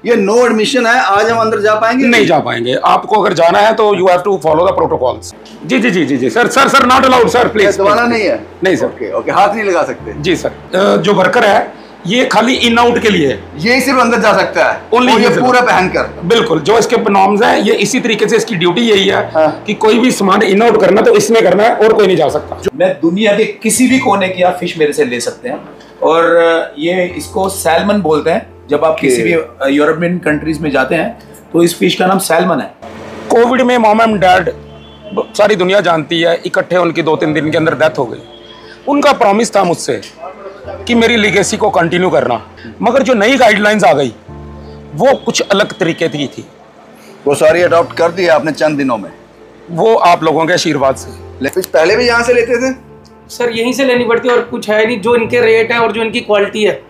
ये no admission है, आज हम अंदर जा पाएंगे? नहीं जा पाएंगे। आपको अगर जाना है तो you have to follow the protocols. जी जी जी जी जी sir sir sir not allowed sir, please. दबाना नहीं है? नहीं सर। ओके ओके, हाथ नहीं लगा सकते? जी सर। जो वर्कर है ये खाली इन आउट के लिए है, ये सिर्फ अंदर जा सकता है ओनली, ये पूरा पहनकर। बिल्कुल, जो इसके नॉर्म्स हैं ये इसी तरीके से, इसकी ड्यूटी यही है। हाँ। कि कोई भी सामान इन आउट करना तो इसमें करना है और कोई नहीं जा सकता। मैं दुनिया के किसी भी कोने की आप फिश मेरे से ले सकते हैं, और ये इसको सैल्मन बोलते हैं। जब आप किसी भी यूरोपियन कंट्रीज में जाते हैं तो इस फिश का नाम सैल्मन है। कोविड में मॉम एंड डैड सारी दुनिया जानती है, इकट्ठे उनकी 2-3 दिन के अंदर डेथ हो गई। उनका प्रॉमिस था मुझसे कि मेरी लीगेसी को कंटिन्यू करना, मगर जो नई गाइडलाइंस आ गई वो कुछ अलग तरीके की थी। वो सारी अडॉप्ट कर दिया आपने चंद दिनों में? वो आप लोगों के आशीर्वाद से। फिश पहले भी यहाँ से लेते थे? सर यहीं से लेनी पड़ती है, और कुछ है नहीं। जो इनके रेट है और जो इनकी क्वालिटी है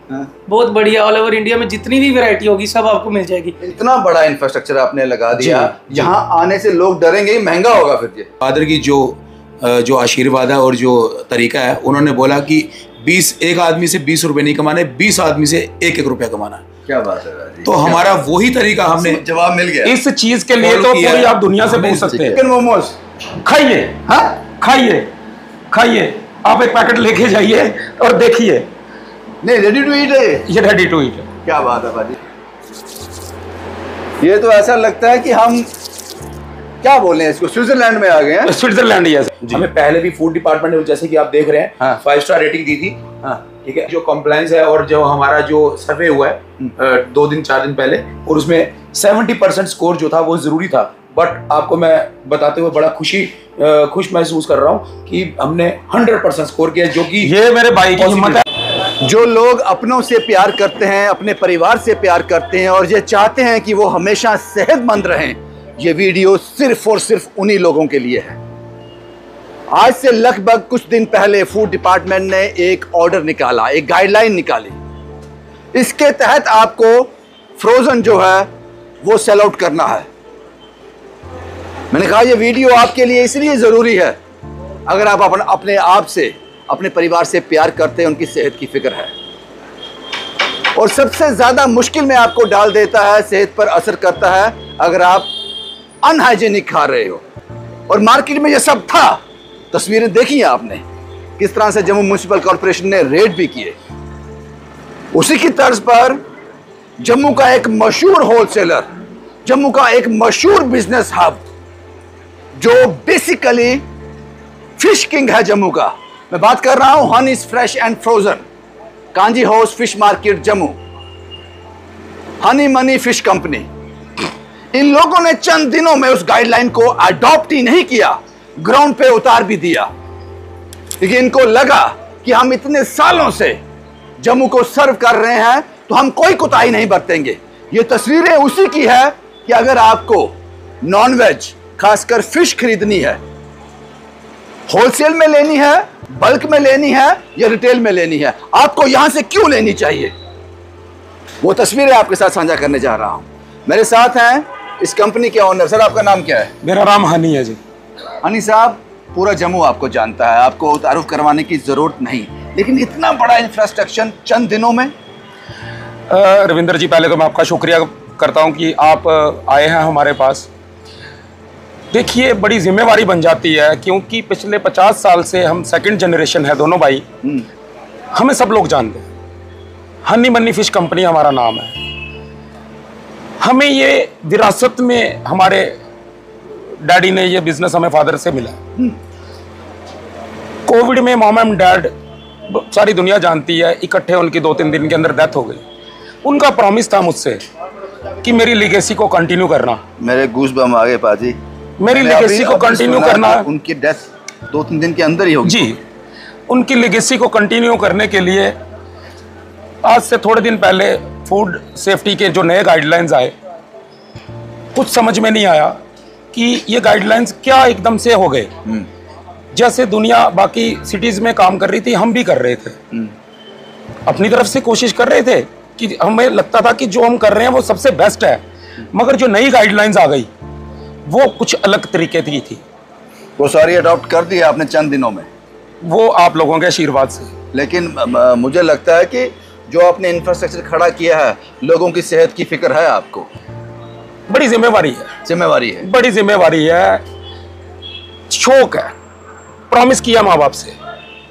बहुत बढ़िया। ऑल ओवर इंडिया में जितनी भी वैरायटी होगी सब आपको मिल जाएगी। इतना बड़ा इंफ्रास्ट्रक्चर आपने लगा दिया, यहाँ आने से लोग डरेंगे, महंगा होगा फिर ये। फादर की जो आशीर्वाद है और जो तरीका है, उन्होंने बोला कि 20 एक आदमी से 20 रुपए नहीं कमाने, 20 आदमी से 1-1 रुपया कमाना है। क्या बात है। तो हमारा वही तरीका, हमने जवाब मिल गया। इस चीज के लिए तो पूरी आप दुनिया से पूछ सकते हैं। चिकन मोमोज खाइए, हाँ खाइए खाइए, आप एक पैकेट लेके जाइए और देखिए। नहीं, रेडी टू ईट है ये, रेडी टू ईट है। क्या बात है भाजी, ये तो ऐसा लगता है कि हम क्या बोले इसको, स्विट्जरलैंड में आ गए हैं। स्विट्जरलैंड ही है। हमें पहले भी फूड डिपार्टमेंट ने, जैसे कि आप देख रहे हैं, हाँ। 5 स्टार रेटिंग दी थी। हाँ। ठीक है, जो कंप्लायंस है और जो हमारा जो सर्वे हुआ है 2-4 दिन पहले, और उसमें 70% स्कोर जो था वो जरूरी था। बट आपको मैं बताते हुए बड़ा खुश महसूस कर रहा हूँ कि हमने 100% स्कोर किया, जो कि ये मेरे भाई की हिम्मत है। जो लोग अपनों से प्यार करते हैं, अपने परिवार से प्यार करते हैं और ये चाहते हैं कि वो हमेशा सेहतमंद रहें, ये वीडियो सिर्फ और सिर्फ उन्हीं लोगों के लिए है। आज से लगभग कुछ दिन पहले फूड डिपार्टमेंट ने एक ऑर्डर निकाला, एक गाइडलाइन निकाली। इसके तहत आपको फ्रोजन जो है वो सेल आउट करना है। मैंने कहा ये वीडियो आपके लिए इसलिए जरूरी है, अगर आप अपने आप से, अपने परिवार से प्यार करते हैं, उनकी सेहत की फिक्र है। और सबसे ज्यादा मुश्किल में आपको डाल देता है, सेहत पर असर करता है, अगर आप अनहाइजीनिक खा रहे हो। और मार्केट में ये सब था, तस्वीरें देखी हैं आपने किस तरह से जम्मू म्युनिसिपल कॉर्पोरेशन ने रेड भी किए। उसी की तर्ज पर जम्मू का एक मशहूर होलसेलर, जम्मू का एक मशहूर बिजनेस हब, जो बेसिकली फिश किंग है जम्मू का, मैं बात कर रहा हूं Honey's fresh and frozen, Kanji house fish market Jammu, honey money fish company. इन लोगों ने चंद दिनों में उस गाइडलाइन को अडॉप्ट ही नहीं किया, ग्राउंड पे उतार भी दिया। लेकिन इनको लगा कि हम इतने सालों से जम्मू को सर्व कर रहे हैं तो हम कोई कोताही नहीं बरतेंगे। ये तस्वीरें उसी की है कि अगर आपको नॉनवेज, खासकर फिश खरीदनी है, होलसेल में लेनी है, बल्क में लेनी है या रिटेल में लेनी है, आपको यहां से क्यों लेनी चाहिए, वो तस्वीरें आपके साथ साझा करने जा रहा हूं। मेरे साथ हैं इस कंपनी के ऑनर। सर आपका नाम क्या है? मेरा नाम हनी है जी। हनी साहब, पूरा जम्मू आपको जानता है, आपको तारुफ करवाने की जरूरत नहीं, लेकिन इतना बड़ा इंफ्रास्ट्रक्चर चंद दिनों में। रविंदर जी, पहले तो मैं आपका शुक्रिया करता हूं कि आप आए हैं हमारे पास। देखिए, बड़ी जिम्मेवारी बन जाती है, क्योंकि पिछले 50 साल से हम सेकंड जनरेशन है, दोनों भाई। हमें सब लोग जानते हैं, हनी मनी फिश कंपनी हमारा नाम है। हमें ये विरासत में, हमारे डैडी ने ये बिजनेस हमें फादर से मिला। कोविड में मॉम एंड डैड सारी दुनिया जानती है, इकट्ठे उनकी 2-3 दिन के अंदर डेथ हो गई। उनका प्रॉमिस था मुझसे कि मेरी लीगेसी को कंटिन्यू करना। मेरे गूज़बम्स आ गए पाजी, मेरी लीगेसी को कंटिन्यू करना। उनकी डेथ 2-3 दिन के अंदर ही होगी जी। उनकी लीगेसी को कंटिन्यू करने के लिए आज से थोड़े दिन पहले फूड सेफ्टी के जो नए गाइडलाइंस आए, कुछ समझ में नहीं आया कि ये गाइडलाइंस क्या एकदम से हो गए। जैसे दुनिया बाकी सिटीज में काम कर रही थी, हम भी कर रहे थे, अपनी तरफ से कोशिश कर रहे थे कि हमें लगता था कि जो हम कर रहे हैं वो सबसे बेस्ट है, मगर जो नई गाइडलाइंस आ गई वो कुछ अलग तरीके की थी। वो सारी अडॉप्ट कर दिया आपने चंद दिनों में? वो आप लोगों के आशीर्वाद से। लेकिन मुझे लगता है कि जो आपने इंफ्रास्ट्रक्चर खड़ा किया है, लोगों की सेहत की फिक्र है आपको? बड़ी जिम्मेवारी है, जिम्मेवारी है, बड़ी जिम्मेवारी है, शौक है। प्रॉमिस किया माँ बाप से,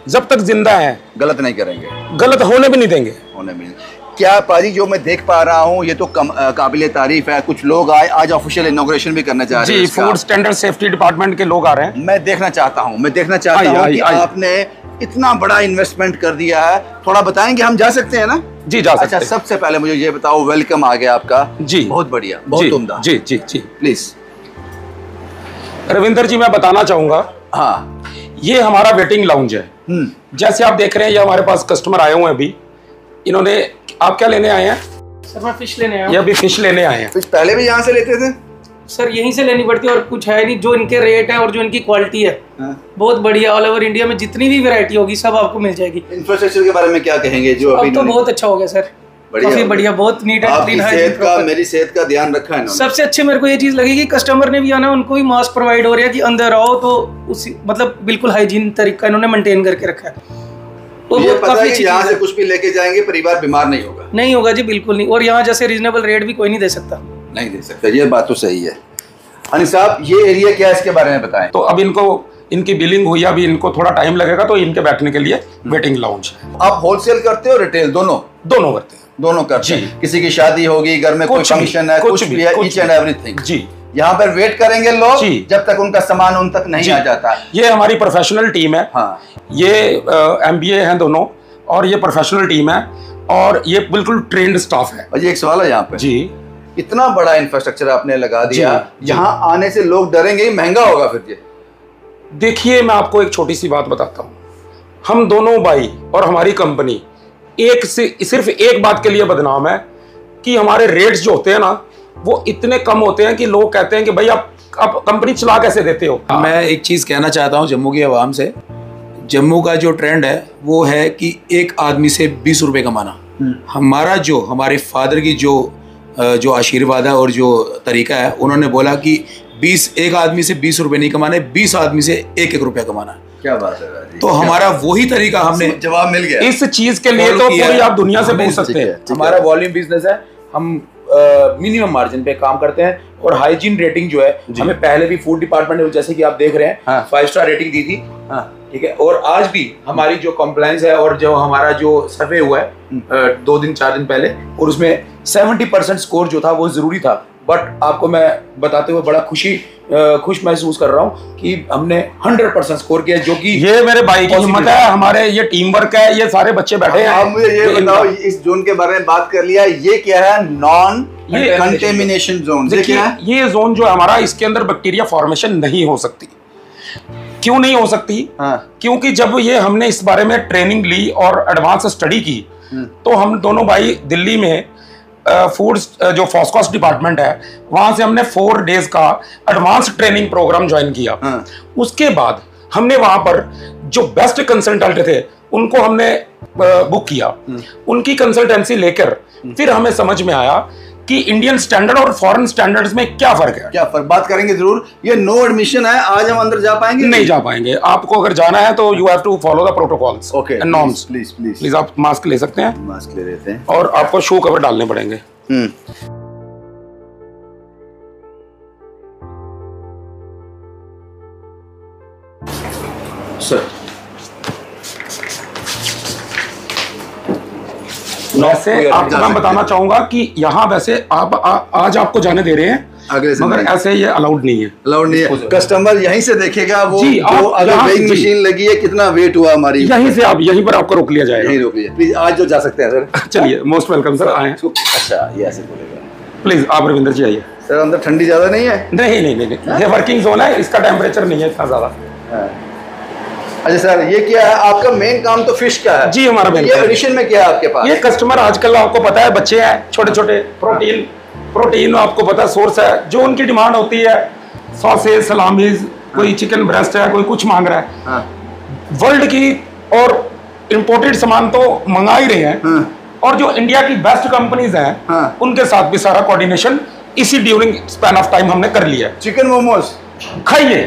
जब तक जिंदा है गलत नहीं करेंगे, गलत होने भी नहीं देंगे। होने भी नहीं। क्या पाजी जो मैं देख पा रहा हूँ ये तो काबिले तारीफ है। कुछ लोग आए आज ऑफिशियल इनॉग्रेशन भी करने जा रहे हैं। जी, फूड स्टैंडर्ड सेफ्टी डिपार्टमेंट के लोग आ रहे हैं। मैं देखना चाहता हूँ कि आपने इतना बड़ा इन्वेस्टमेंट कर दिया है। थोड़ा बताएंगे, हम जा सकते हैं ना? जी जा सकते हैं। अच्छा, सबसे पहले मुझे ये बताओ, वेलकम आ गया आपका। जी बहुत बढ़िया, बहुत उम्दा। जी जी जी प्लीज। रविंदर जी, मैं बताना चाहूंगा, हाँ, ये हमारा वेटिंग लाउंज है। जैसे आप देख रहे हैं, ये हमारे पास कस्टमर आए हुए हैं अभी। इन्होंने, आप क्या लेने आए हैं? सर मैं फिश लेने आया हूं। ये अभी फिश लेने आए हैं। फिश पहले भी यहाँ से लेते थे? सर यहीं से लेनी पड़ती है, और कुछ है नहीं। जो इनके रेट है और जो इनकी क्वालिटी है, बहुत बढ़िया। ऑल ओवर इंडिया में जितनी भी वैरायटी होगी सब आपको मिल जाएगी। इंफ्रास्ट्रक्चर के बारे में क्या कहेंगे? जो अभी तो बहुत अच्छा हो गया सर, काफी बढ़िया, बहुत नीट एंड क्लीन है। मेरी सेहत का ध्यान रखा है। सबसे अच्छे मेरे को ये चीज लगी कि कस्टमर ने भी आना, उनको भी मास्क प्रोवाइड हो रहा है कि अंदर आओ तो उसी मतलब बिल्कुल हाइजीन तरीका इन्होंने मेंटेन करके रखा है। तो ये पता है कि यहाँ से कुछ भी लेके जाएंगे परिवार बीमार नहीं होगा। नहीं होगा जी, बिल्कुल नहीं। और यहाँ जैसे रीजनेबल रेट भी कोई नहीं दे सकता। नहीं दे सकता, ये बात तो सही है। अनिल साहब, ये एरिया क्या है, इसके बारे में बताएं। तो अब इनको, इनकी बिलिंग हुई, अभी इनको थोड़ा टाइम लगेगा, तो इनके बैठने के लिए वेटिंग लाउंज है। आप होलसेल करते हो, रिटेल, दोनों? दोनों करते हैं। दोनों करते हैं। किसी की शादी होगी, घर में कोई फंक्शन है, कुछ भी है, ईच एंड एवरीथिंग। जी, यहाँ पर वेट करेंगे लोग जब तक उनका सामान उन तक नहीं आ जाता। ये हमारी प्रोफेशनल टीम है। हाँ, ये MBA हैं दोनों, और ये प्रोफेशनल टीम है, और ये बिल्कुल ट्रेंड स्टाफ है। और ये एक सवाल है यहाँ पे जी, इतना बड़ा इंफ्रास्ट्रक्चर आपने लगा दिया, यहाँ आने से लोग डरेंगे, महंगा होगा फिर ये। देखिए, मैं आपको एक छोटी सी बात बताता हूँ। हम दोनों भाई और हमारी कंपनी सिर्फ एक बात के लिए बदनाम है कि हमारे रेट्स जो होते हैं ना, वो इतने कम होते हैं कि लोग कहते हैं कि भाई आप कंपनी चला कैसे देते हो। मैं एक चीज़ कहना चाहता हूँ जम्मू की आवाम से। जम्मू का जो ट्रेंड है वो है कि एक आदमी से 20 रुपए कमाना। हमारे फादर की जो आशीर्वाद है और जो तरीका है, उन्होंने बोला कि एक आदमी से 20 रुपए नहीं कमाने, 20 आदमी से 1-1 रुपया कमाना। क्या बात है। तो हमारा वही तरीका, हमने जवाब मिल गया। इस चीज के लिए तो पूरी आप दुनिया से पूछ सकते हैं। हमारा वॉल्यूम बिजनेस है, हम मिनिमम मार्जिन पे काम करते हैं, और हाइजीन रेटिंग जो है, हमें पहले भी फूड डिपार्टमेंट ने, जैसे कि आप देख रहे हैं, 5 स्टार रेटिंग दी थी। ठीक है, और आज भी हमारी जो कंप्लायंस है और जो हमारा जो सर्वे हुआ है 2-4 दिन पहले, और उसमें 70% स्कोर जो था वो जरूरी था। बट आपको मैं बताते हुए बड़ा खुश महसूस कर रहा हूँ कि हमने 100% स्कोर किया, जो कि ये मेरे भाई की हिम्मत है, हमारे ये टीम वर्क है, ये सारे बच्चे बैठे हैं। आप मुझे ये बताओ, इस जोन के बारे में बात कर लिया, ये क्या है? Non contamination zone. ये जोन जो है हमारा, इसके अंदर बैक्टीरिया फॉर्मेशन नहीं हो सकती। क्यों नहीं हो सकती? क्योंकि जब ये हमने इस बारे में ट्रेनिंग ली और एडवांस स्टडी की, तो हम दोनों भाई दिल्ली में फूड जो फॉस्कॉस डिपार्टमेंट है, वहां से हमने 4 डेज का एडवांस ट्रेनिंग प्रोग्राम ज्वाइन किया। उसके बाद हमने वहां पर जो बेस्ट कंसल्टेंट थे उनको हमने बुक किया। उनकी कंसल्टेंसी लेकर फिर हमें समझ में आया कि इंडियन स्टैंडर्ड और फॉरेन स्टैंडर्ड्स में क्या फर्क है। क्या फर्क, बात करेंगे जरूर। ये नो एडमिशन है, आज हम अंदर जा पाएंगे? नहीं जा पाएंगे। आपको अगर जाना है तो you have to follow the protocols and norms. Please आप मास्क ले सकते हैं, मास्क ले लेते हैं, और आपको शू कवर डालने पड़ेंगे। सर, वैसे आपको मैं बताना चाहूंगा कि यहाँ वैसे आप आज आपको जाने दे रहे हैं, मगर ऐसे ये अलाउड नहीं है। अलाउड नहीं है। कस्टमर यहीं से देखेगा वो अगर वेइंग मशीन लगी है, कितना वेट हुआ हमारी, यहीं से आप, यहीं पर आपको रोक लिया जाएगा। यहीं रोक लिया। प्लीज आज जो जा सकते हैं सर। चलिए, मोस्ट वेलकम सर, आए। अच्छा, ये ऐसे बोलेगा। प्लीज आप रविंदर जी आइए। सर अंदर ठंडी ज्यादा नहीं है? नहीं, ये वर्किंग जोन है, इसका टेम्परेचर नहीं है इतना ज्यादा। अच्छा सर, ये क्या है आपका मेन काम? तो फिश का है जी, हमारा मेन। ये एडिशन में क्या है आपके पास? ये कस्टमर आजकल आपको पता है, बच्चे हैं छोटे छोटे, प्रोटीन आपको पता सोर्स है, जो उनकी डिमांड होती है, सॉसेज, सलामीज, कोई चिकन ब्रेस्ट है, कोई कुछ मांग रहा है। वर्ल्ड की और इंपोर्टेड सामान तो मंगा ही रहे हैं, और जो इंडिया की बेस्ट कंपनीज हैं उनके साथ भी सारा कोऑर्डिनेशन इसी ड्यूरिंग स्पैन ऑफ टाइम हमने कर लिया। चिकन मोमोज खाइए,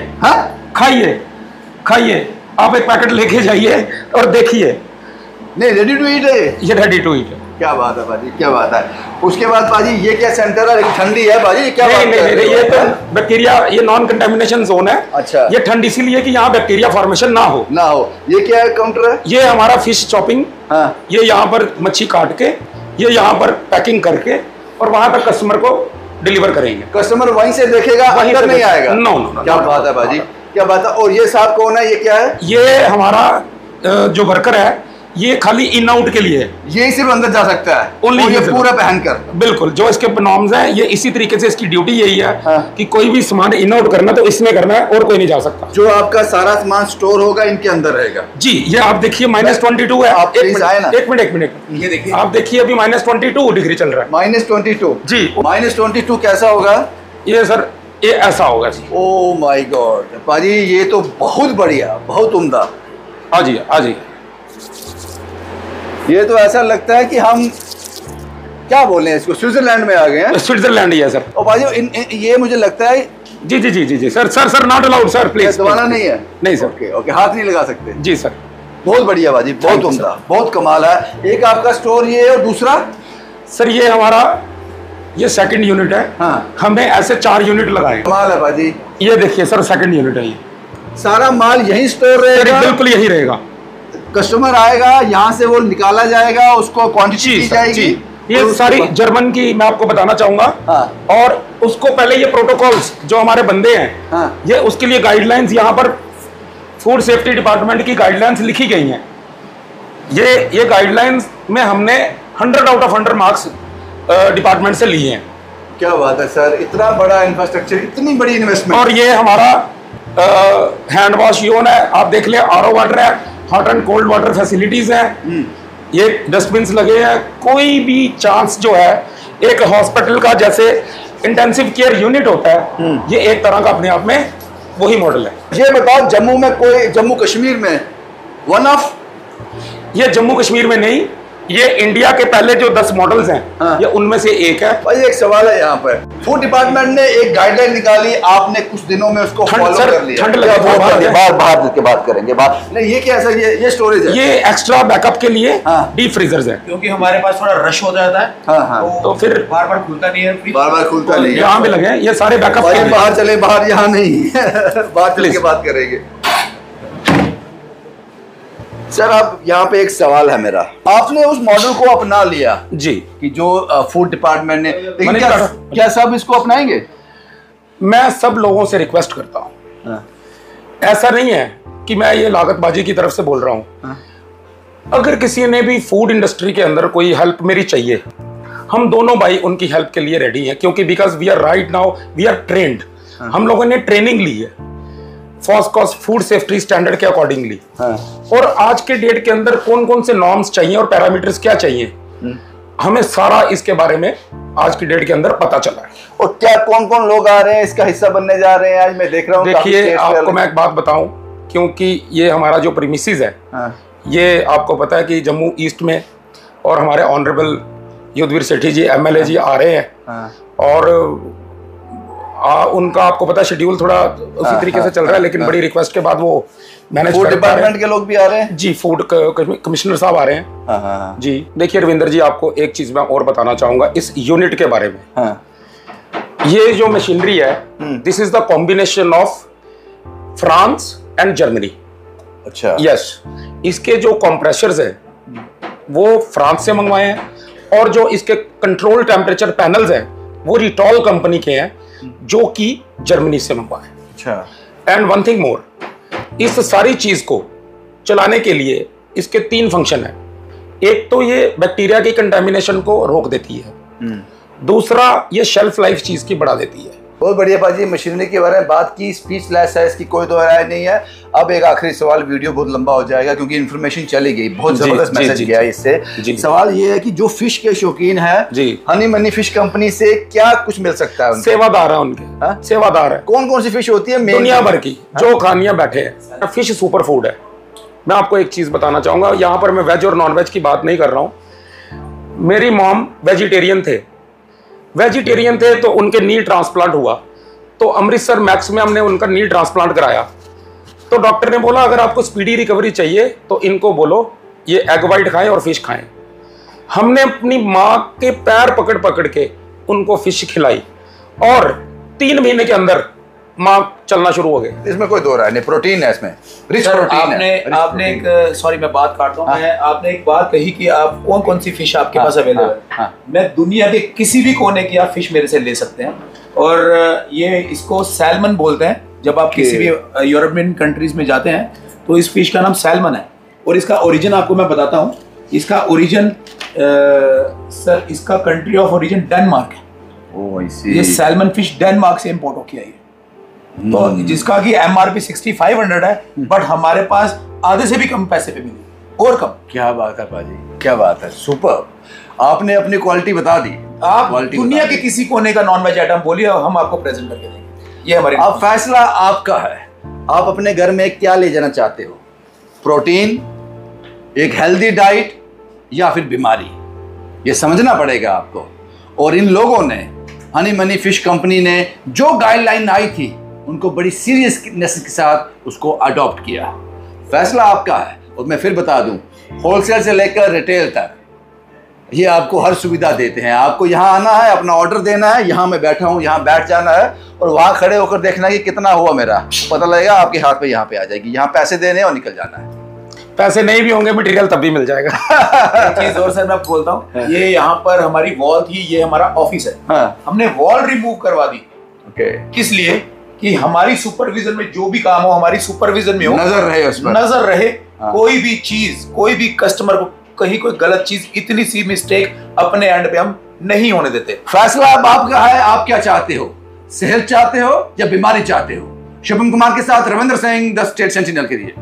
खाइए, आप एक पैकेट लेके जाइए और देखिए। नहीं, रेडी टू ईट है ये, रेडी टू ईट है। क्या बात है बाजी, क्या बात है। उसके बाद बाजी ये क्या सेंटर है, ठंडी है बाजी, क्या बात नहीं, ये तो बैक्टीरिया, ये नॉन कंटेमिनेशन जोन है। अच्छा, ये ठंड इसीलिए कि यहाँ बैक्टीरिया फॉर्मेशन ना हो। ये क्या है, काउंटर है? ये हमारा फिश चॉपिंग। हाँ। ये यहाँ पर मच्छी काट के ये यहाँ पर पैकिंग करके और वहां तक कस्टमर को डिलीवर करेंगे। कस्टमर वहीं से देखेगा, अंदर नहीं आएगा? नो। क्या बात है बाजी, क्या बात है। और ये साहब कौन है, ये क्या है? ये हमारा जो वर्कर है, ये खाली इन आउट के लिए है। ये सिर्फ अंदर जा सकता है ओनली, ये पूरा पहनकर? बिल्कुल, जो इसके नॉर्म्स हैं, ये इसी तरीके से इसकी ड्यूटी यही है। हाँ। कि कोई भी सामान इन आउट करना तो इसमें करना है और कोई नहीं जा सकता। जो आपका सारा सामान स्टोर होगा इनके अंदर रहेगा? जी, ये आप देखिए -22 है। आप एक मिनट ये देखिए, आप देखिए अभी -22 डिग्री चल रहा है। -22? जी। -22 कैसा होगा ये सर? ये ऐसा होगा जी। ओह माय गॉड पाजी, ये तो बहुत बढ़िया, बहुत उम्दा। आ जाइए। ये तो ऐसा लगता है कि हम क्या बोले हैं इसको, स्विट्जरलैंड में आ गए हैं। स्विट्जरलैंड ही है सर। और बाजी ये मुझे लगता है जी sir not allowed sir, please. दबाना नहीं है? नहीं सर। ओके, हाथ नहीं लगा सकते? जी सर। बहुत बढ़िया बाजी, बहुत उम्दा, बहुत कमाल है। एक आपका स्टोर ये है और दूसरा सर ये हमारा ये सेकंड यूनिट है। हाँ। हमने ऐसे 4 यूनिट लगाए। कमाल है बाजी। ये देखिए सर, सेकंड यूनिट है। ये सारा माल यही स्टोर रहेगा? बिल्कुल यही रहेगा। कस्टमर आएगा, यहाँ से वो निकाला जाएगा, उसको क्वांटिटी दी जाएगी। ये सारी जर्मन की मैं आपको बताना चाहूंगा। हाँ। और उसको पहले ये प्रोटोकॉल्स जो हमारे बंदे हैं, हाँ। ये उसके लिए गाइडलाइंस, यहाँ पर फूड सेफ्टी डिपार्टमेंट की गाइडलाइंस लिखी गई हैं। ये गाइडलाइंस में हमने 100 आउट ऑफ 100 मार्क्स डिपार्टमेंट से लिए हैं। क्या बात है सर, इतना बड़ा इंफ्रास्ट्रक्चर, इतनी बड़ी इन्वेस्टमेंट। और ये हमारा हैंड वॉश यून है, आप देख ले, RO वाटर है, hot and cold water facilities हैं, ये डस्टबिन लगे हैं। कोई भी चांस जो है, एक हॉस्पिटल का जैसे इंटेंसिव केयर यूनिट होता है, ये एक तरह का अपने आप में वही मॉडल है। ये बताओ, जम्मू में कोई, जम्मू कश्मीर में वन ऑफ? ये जम्मू कश्मीर में नहीं, ये इंडिया के पहले जो 10 मॉडल्स हैं, हाँ। ये उनमें से एक है। भाई एक सवाल है, यहाँ पर फूड डिपार्टमेंट ने एक गाइडलाइन निकाली, आपने कुछ दिनों में उसको फॉलो कर लिया। ठंड लगे बाहर के बात करेंगे बात नहीं। ये क्या सर, ये स्टोरेज है? ये एक्स्ट्रा बैकअप के लिए डीप फ्रीजर्स है, क्योंकि हमारे पास थोड़ा रश हो जाता है। हाँ। तो फिर बार खुलता नहीं है, बार खुलता नहीं है। यहाँ पे लगे ये सारे बैकअप। बाहर चले, बाहर यहाँ नहीं बाहर चले के बात करेंगे। सर आप यहाँ पे एक सवाल है मेरा, आपने उस मॉडल को अपना लिया जी, कि जो फूड डिपार्टमेंट ने, लेकिन क्या सब इसको अपनाएंगे? मैं सब लोगों से रिक्वेस्ट करता हूँ। ऐसा नहीं है कि मैं ये लागतबाजी की तरफ से बोल रहा हूँ। अगर किसी ने भी फूड इंडस्ट्री के अंदर कोई हेल्प मेरी चाहिए, हम दोनों भाई उनकी हेल्प के लिए रेडी हैं, क्योंकि because we are right now we are trained. हम लोगों ने ट्रेनिंग ली है फॉस्कॉस फूड सेफ्टी स्टैंडर्ड के अकॉर्डिंगली। और आज के डेट के अंदर कौन कौन से नॉर्म्स चाहिए और पैरामीटर्स क्या चाहिए, हमें सारा इसके बारे में आज की डेट के अंदर पता चला है। और क्या कौन कौन लोग आ रहे हैं, इसका हिस्सा बनने जा रहे हैं? आज मैं देख रहा हूँ। देखिए आपको मैं एक बात बताऊं, क्योंकि ये हमारा जो प्रीमिसेस है, ये आपको पता है कि जम्मू ईस्ट में, और हमारे ऑनरेबल युद्धवीर सेठी जी MLA जी आ रहे हैं, और उनका आपको पता है शेड्यूल थोड़ा उसी तरीके से चल रहा है, लेकिन बड़ी रिक्वेस्ट के बाद वो मैनेज फूड डिपार्टमेंट के लोग भी आ रहे हैं जी, फूड कमिश्नर साहब आ रहे हैं जी। देखिए रविंदर जी, आपको एक चीज मैं और बताना चाहूंगा इस यूनिट के बारे में। ये जो मशीनरी है, this is the combination of France and Germany. अच्छा। यस, इसके जो कंप्रेशर्स हैं वो फ्रांस से मंगवाए हैं, और जो इसके कंट्रोल टेम्परेचर पैनल्स हैं वो रिटॉल कंपनी के हैं, जो कि जर्मनी से मंगवाए। अच्छा। एंड वन थिंग मोर, इस सारी चीज को चलाने के लिए इसके 3 फंक्शन है। एक तो ये बैक्टीरिया की कंटामिनेशन को रोक देती है, दूसरा ये शेल्फ लाइफ चीज की बढ़ा देती है। बहुत बढ़िया भाजी, मशीनरी के बारे में बात की, स्पीचलेस है, इसकी कोई दो राय नहीं है। अब एक आखिरी सवाल, वीडियो बहुत लंबा हो जाएगा क्योंकि इन्फॉर्मेशन चली गई, बहुत जबरदस्त मैसेज गया इससे। सवाल ये है कि जो फिश के शौकीन है, हनी मनी फिश कंपनी से क्या कुछ मिल सकता है? सेवादार है उनके, सेवादार है। कौन कौन सी फिश होती है? दुनिया भर की जो खानियां बैठे हैं। फिश सुपर फूड है। मैं आपको एक चीज बताना चाहूंगा, यहाँ पर मैं वेज और नॉन वेज की बात नहीं कर रहा हूँ। मेरी मॉम वेजिटेरियन थे तो उनके नी ट्रांसप्लांट हुआ, तो अमृतसर मैक्स में हमने उनका नी ट्रांसप्लांट कराया। तो डॉक्टर ने बोला अगर आपको स्पीडी रिकवरी चाहिए तो इनको बोलो ये एग वाइट खाएं और फिश खाएं। हमने अपनी माँ के पैर पकड़ पकड़ के उनको फिश खिलाई और 3 महीने के अंदर माँ चलना शुरू हो गए। इसमें कोई दो राय नहीं, प्रोटीन है इसमें, रिच सर, प्रोटीन आपने एक सॉरी मैं बात काटता हूँ, आपने एक बात कही कि आप कौन कौन सी फिश आपके पास अवेलेबल है। मैं दुनिया के किसी भी कोने की आप फिश मेरे से ले सकते हैं, और ये इसको सैल्मन बोलते हैं। जब आप किसी भी यूरोपियन कंट्रीज में जाते हैं तो इस फिश का नाम सैल्मन है, और इसका ओरिजिन आपको मैं बताता हूँ। इसका ओरिजिन सर, इसका कंट्री ऑफ ओरिजिन डेनमार्क है। ये सैल्मन फिश डेनमार्क से इंपोर्ट होके आई है, तो जिसका कि MRP 6500 है, बट हमारे पास आधे से भी कम पैसे पे मिली, और कम। क्या बात है पाजी, क्या बात है, सुपर। आपने अपनी क्वालिटी बता दी। आप दुनिया के किसी कोने का नॉन वेज आइटम बोलिए, हम आपको प्रेजेंट करके देंगे। ये हमारी, अब फैसला आपका है, आप अपने घर में क्या ले जाना चाहते हो, प्रोटीन, एक हेल्दी डाइट, या फिर बीमारी, ये समझना पड़ेगा आपको। और इन लोगों ने, हनी मनी फिश कंपनी ने जो गाइडलाइन आई थी, उनको बड़ी सीरियसनेस के साथ उसको अडॉप्ट किया। फैसला आपका है। और मैं फिर बता दूं, होलसेल से लेकर रिटेल तक ये आपको हर सुविधा देते हैं। आपको यहाँ आना है, अपना ऑर्डर देना है, यहाँ मैं बैठा हूँ, यहाँ बैठ जाना है, और वहाँ खड़े होकर देखना है कि कितना हुआ मेरा, पता लगेगा आपके हाथ पे यहाँ पे आ जाएगी। यहाँ पैसे देने और निकल जाना है। पैसे नहीं भी होंगे, मटेरियल तब भी मिल जाएगा। एक चीज और सर मैं आपको बोलता हूँ, ये यहाँ पर हमारी वॉल थी, ये हमारा ऑफिस है। हमने वॉल रिमूव करवा दी। किस लिए? कि हमारी सुपरविजन में जो भी काम हो, हमारी सुपरविजन में हो, नजर रहे उस पर, नजर रहे। कोई भी चीज, कोई भी कस्टमर को कहीं कोई गलत चीज, इतनी सी मिस्टेक अपने एंड पे हम नहीं होने देते। फैसला अब आपका है, आप क्या चाहते हो, सेहत चाहते हो या बीमारी चाहते हो? शुभम कुमार के साथ Ravindra Singh, the state sentinel के लिए।